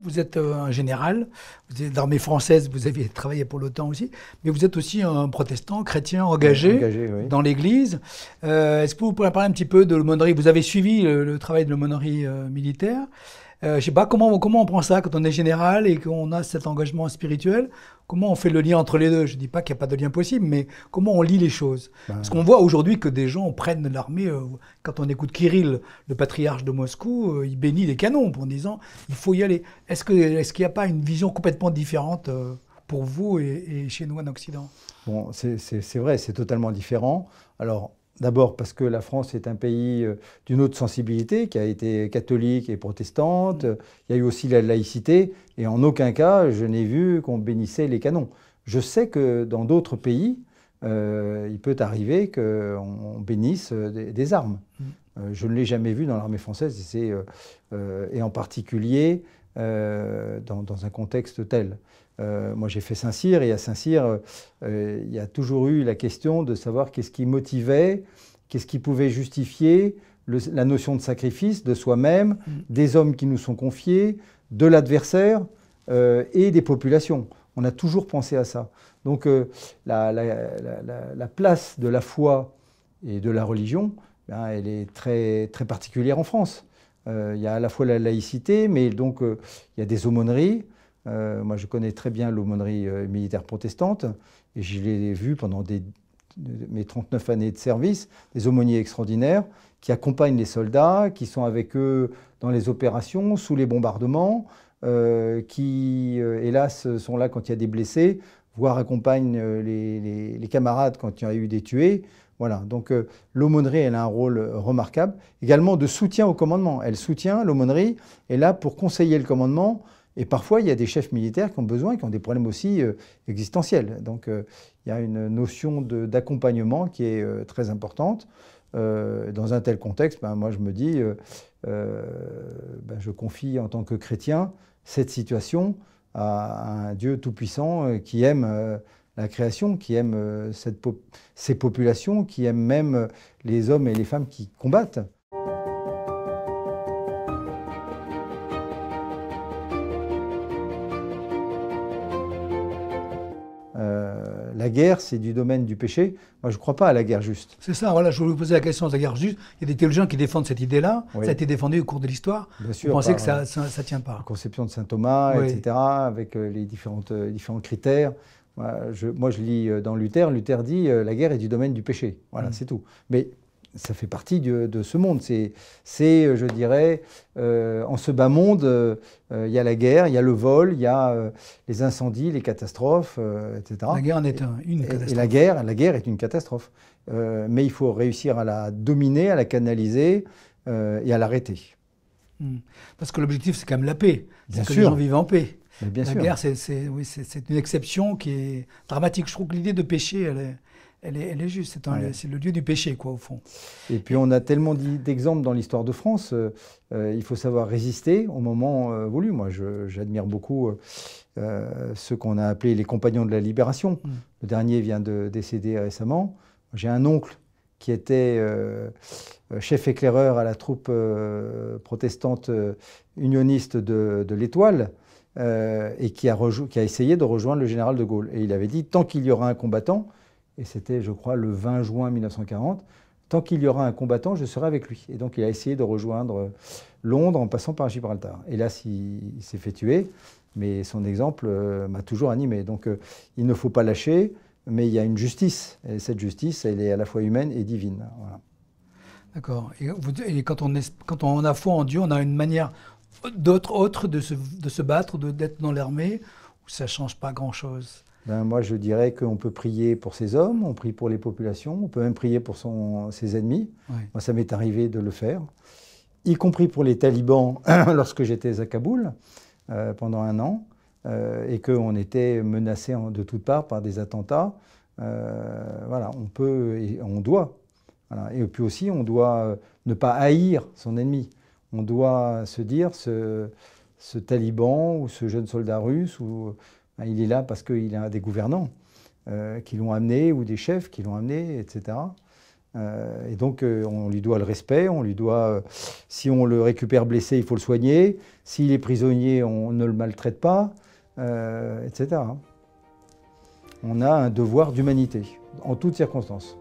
vous êtes un général, vous êtes d'armée française, vous avez travaillé pour l'OTAN aussi, mais vous êtes aussi un protestant, chrétien, engagé Engagé, oui. dans l'Église. Est-ce que vous pourriez parler un petit peu de l'aumônerie? Vous avez suivi le travail de l'aumônerie militaire. Je ne sais pas comment on prend ça quand on est général et qu'on a cet engagement spirituel. Comment on fait le lien entre les deux? Je ne dis pas qu'il n'y a pas de lien possible, mais comment on lit les choses? Parce qu'on voit aujourd'hui que des gens prennent l'armée. Quand on écoute Kirill, le patriarche de Moscou, il bénit des canons en disant il faut y aller. Est-ce qu'il n'y a pas une vision complètement différente pour vous et chez nous en Occident? Bon, c'est vrai, c'est totalement différent. Alors, d'abord parce que la France est un pays d'une autre sensibilité, qui a été catholique et protestante. Il y a eu aussi la laïcité, et en aucun cas je n'ai vu qu'on bénissait les canons. Je sais que dans d'autres pays, il peut arriver qu'on bénisse des armes. Je ne l'ai jamais vu dans l'armée française, et en particulier dans un contexte tel. Moi, j'ai fait Saint-Cyr, et à Saint-Cyr, il y a toujours eu la question de savoir qu'est-ce qui motivait, qu'est-ce qui pouvait justifier la notion de sacrifice de soi-même, des hommes qui nous sont confiés, de l'adversaire et des populations. On a toujours pensé à ça. Donc, la place de la foi et de la religion, ben, elle est très, très particulière en France. Il y a à la fois la laïcité, mais donc il y a des aumôneries. Moi, je connais très bien l'aumônerie militaire protestante, et je l'ai vu pendant mes 39 années de service, des aumôniers extraordinaires qui accompagnent les soldats, qui sont avec eux dans les opérations, sous les bombardements, qui, hélas, sont là quand il y a des blessés, voire accompagnent les camarades quand il y a eu des tués. Voilà, donc l'aumônerie, elle a un rôle remarquable. Également de soutien au commandement. Elle soutient, l'aumônerie est là pour conseiller le commandement. Et parfois, il y a des chefs militaires qui ont besoin, qui ont des problèmes aussi existentiels. Donc, il y a une notion d'accompagnement qui est très importante. Dans un tel contexte, ben, moi, je me dis, ben, je confie en tant que chrétien cette situation à un Dieu tout-puissant qui aime la création, qui aime ces populations, qui aime même les hommes et les femmes qui combattent. La guerre, c'est du domaine du péché. Moi, je ne crois pas à la guerre juste. C'est ça, voilà, je voulais vous poser la question de la guerre juste. Il y a des théologiens qui défendent cette idée-là. Oui. Ça a été défendu au cours de l'histoire. Bien sûr, vous pensez que ça ne tient pas? La conception de saint Thomas, Oui. etc., avec les différents critères. Moi, je lis dans Luther. Luther dit la guerre est du domaine du péché. Voilà, c'est tout. Mais ça fait partie de ce monde. C'est, je dirais, en ce bas monde, il y a la guerre, il y a le vol, il y a les incendies, les catastrophes, etc. La guerre en est une catastrophe. Et la guerre est une catastrophe. Mais il faut réussir à la dominer, à la canaliser et à l'arrêter. Parce que l'objectif, c'est quand même la paix. Bien c'est que sûr. les gens vivent en paix. Mais bien la sûr. guerre, c'est une exception qui est dramatique. Je trouve que l'idée de péché, elle est juste. C'est le lieu du péché, quoi, au fond. Et puis on a tellement d'exemples dans l'histoire de France. Il faut savoir résister au moment voulu. Moi, j'admire beaucoup ceux qu'on a appelés les compagnons de la libération. Le dernier vient de décéder récemment. J'ai un oncle qui était chef éclaireur à la troupe protestante unioniste de l'Étoile, et qui a essayé de rejoindre le général de Gaulle. Et il avait dit, tant qu'il y aura un combattant, et c'était, je crois, le 20 juin 1940, tant qu'il y aura un combattant, je serai avec lui. Et donc il a essayé de rejoindre Londres en passant par Gibraltar. Hélas, il s'est fait tuer, mais son exemple m'a toujours animé. Donc il ne faut pas lâcher, mais il y a une justice. Et cette justice, elle est à la fois humaine et divine. Voilà. D'accord. Et quand on a foi en Dieu, on a une manière autre de se battre, d'être dans l'armée, où ça ne change pas grand-chose. Ben, moi, je dirais qu'on peut prier pour ses hommes, on prie pour les populations, on peut même prier pour ses ennemis. Oui. Moi, ça m'est arrivé de le faire, y compris pour les talibans lorsque j'étais à Kaboul pendant 1 an, et qu'on était menacé de toutes parts par des attentats. Voilà, on peut et on doit. Voilà. Et puis aussi, on doit ne pas haïr son ennemi. On doit se dire, ce taliban ou ce jeune soldat russe, il est là parce qu'il a des gouvernants qui l'ont amené, ou des chefs qui l'ont amené, etc. Et donc, on lui doit le respect, on lui doit, si on le récupère blessé, il faut le soigner. S'il est prisonnier, on ne le maltraite pas, etc. On a un devoir d'humanité, en toutes circonstances.